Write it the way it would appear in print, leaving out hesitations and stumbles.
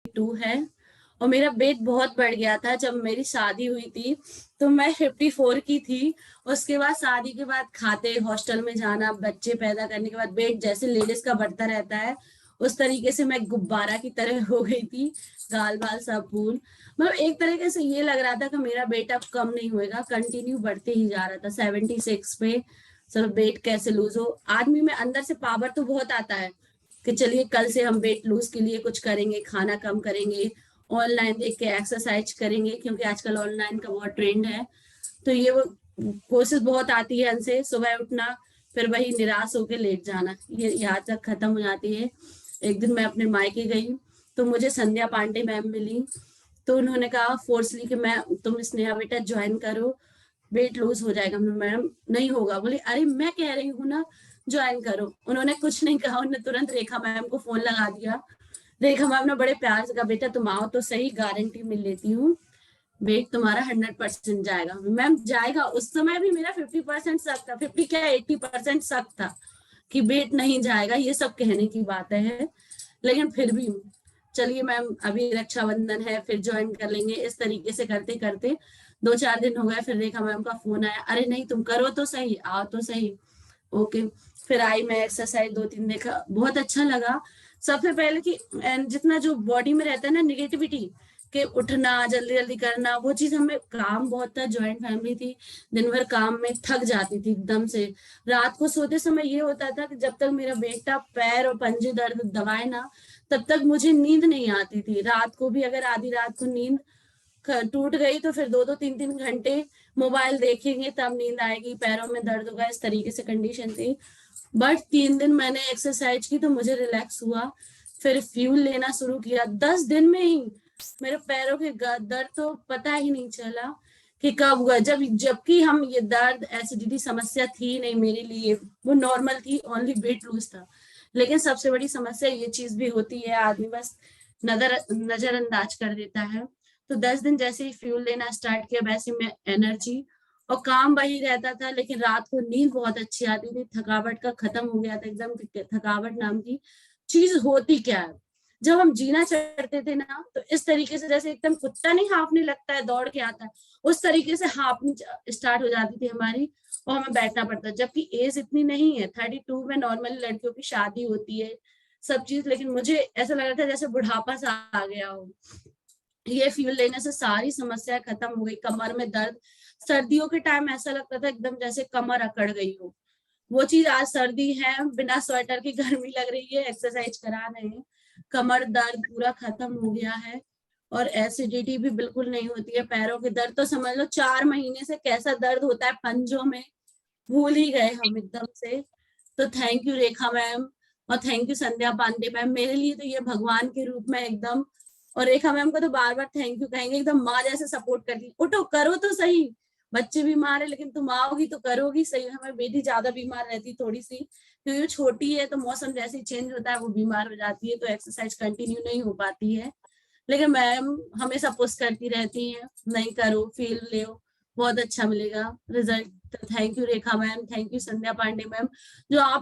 52 है और मेरा वेट बहुत बढ़ गया था जब मेरी शादी हुई थी। तो मैं 54 की थी। उसके बाद शादी के बाद खाते हॉस्टल में जाना, बच्चे पैदा करने के बाद वेट जैसे लेडीज का बढ़ता रहता है उस तरीके से मैं गुब्बारा की तरह हो गई थी। गाल बाल सब फूल, मतलब एक तरीके से ये लग रहा था कि मेरा वेट अब कम नहीं होएगा, कंटिन्यू बढ़ते ही जा रहा था 76 पे। सब वेट कैसे लूज हो, आदमी में अंदर से पावर तो बहुत आता है कि चलिए कल से हम वेट लूज के लिए कुछ करेंगे, खाना कम करेंगे, ऑनलाइन देख के एक्सरसाइज करेंगे, क्योंकि आजकल ऑनलाइन का बहुत ट्रेंड है। तो ये वो कोशिश बहुत आती है हमसे, सुबह उठना फिर वही निराश होकर लेट जाना, ये यहाँ तक खत्म हो जाती है। एक दिन मैं अपने मायके गई तो मुझे संध्या पांडे मैम मिली। तो उन्होंने कहा फोर्सली कि मैं तुम स्नेहा बेटा ज्वाइन करो, वेट लूज हो जाएगा। मैडम नहीं होगा, बोले अरे मैं कह रही हूँ ना ज्वाइन करो। उन्होंने कुछ नहीं कहा, उन्होंने तुरंत रेखा मैम को फोन लगा दिया। रेखा मैम ने बड़े प्यार से कहा बेटा तुम आओ तो सही, गारंटी मिल लेती हूँ वेट तुम्हारा 100% जाएगा। मैम जाएगा, उस समय भी मेरा 50% शक था, 50 क्या 80% शक था कि वेट नहीं जाएगा, ये सब कहने की बात है। लेकिन फिर भी चलिए मैम अभी रक्षाबंधन है फिर ज्वाइन कर लेंगे, इस तरीके से करते करते 2-4 दिन हो गए। फिर रेखा मैम का फोन आया, अरे नहीं तुम करो तो सही, आओ तो सही। ओके, फिर आई मैं एक्सरसाइज 2-3 देखा, बहुत अच्छा लगा। सबसे पहले कि जितना जो बॉडी में रहता है ना निगेटिविटी के उठना जल्दी जल्दी करना, वो चीज हमें, काम बहुत था, ज्वाइंट फैमिली थी, दिन भर काम में थक जाती थी एकदम से। रात को सोते समय ये होता था कि जब तक मेरा बेटा पैर और पंजे दर्द दबाए ना तब तक मुझे नींद नहीं आती थी। रात को भी अगर आधी रात को नींद टूट गई तो फिर 2-2 3-3 घंटे मोबाइल देखेंगे तब नींद आएगी, पैरों में दर्द होगा, इस तरीके से कंडीशन थी। बट 3 दिन मैंने एक्सरसाइज की तो मुझे रिलैक्स हुआ। फिर फ्यूल लेना शुरू किया, 10 दिन में ही मेरे पैरों के दर्द तो पता ही नहीं चला कि कब हुआ। जबकि हम ये दर्द एसिडिटी समस्या थी नहीं मेरे लिए, वो नॉर्मल थी, ओनली वेट लूज था। लेकिन सबसे बड़ी समस्या ये चीज भी होती है, आदमी बस नजरअंदाज कर देता है। तो 10 दिन जैसे ही फ्यूल लेना स्टार्ट किया वैसे में एनर्जी और काम वही रहता था, लेकिन रात को नींद बहुत अच्छी आती थी, थकावट का खत्म हो गया था एकदम। थकावट नाम की चीज होती क्या है, जब हम जीना चढ़ते थे ना तो इस तरीके से जैसे एकदम कुत्ता नहीं हाँफने लगता है दौड़ के आता है, उस तरीके से हाँफनी स्टार्ट हो जाती थी हमारी और हमें बैठना पड़ता। जबकि एज इतनी नहीं है, 32 में नॉर्मली लड़कियों की शादी होती है सब चीज, लेकिन मुझे ऐसा लग रहा था जैसे बुढ़ापा सा आ गया हो। ये फ्यूल लेने से सारी समस्या खत्म हो गई। कमर में दर्द, सर्दियों के टाइम ऐसा लगता था एकदम जैसे कमर अकड़ गई हो, वो चीज आज सर्दी है बिना स्वेटर की गर्मी लग रही है, एक्सरसाइज करा रहे हैं, कमर दर्द पूरा खत्म हो गया है। और एसिडिटी भी बिल्कुल नहीं होती है। पैरों के दर्द तो समझ लो 4 महीने से कैसा दर्द होता है पंजों में, भूल ही गए हम एकदम से। तो थैंक यू रेखा मैम और thank you Sandhya Pandey ma'am, मेरे लिए तो ये भगवान के रूप में एकदम। और रेखा मैम को तो बार बार थैंक यू कहेंगे, एकदम माँ जैसे सपोर्ट करती, उठो करो तो सही, बच्चे बीमार है लेकिन तुम आओगी तो करोगी सही। हमारी बेटी ज्यादा बीमार रहती थोड़ी सी क्योंकि वो छोटी है, तो मौसम जैसे ही चेंज होता है वो बीमार हो जाती है, तो एक्सरसाइज कंटिन्यू नहीं हो पाती है। लेकिन मैम हमेशा पुश करती रहती है, नहीं करो फील ले, बहुत अच्छा मिलेगा result. Thank you Rekha ma'am, thank you Sandhya Pandey ma'am, जो आप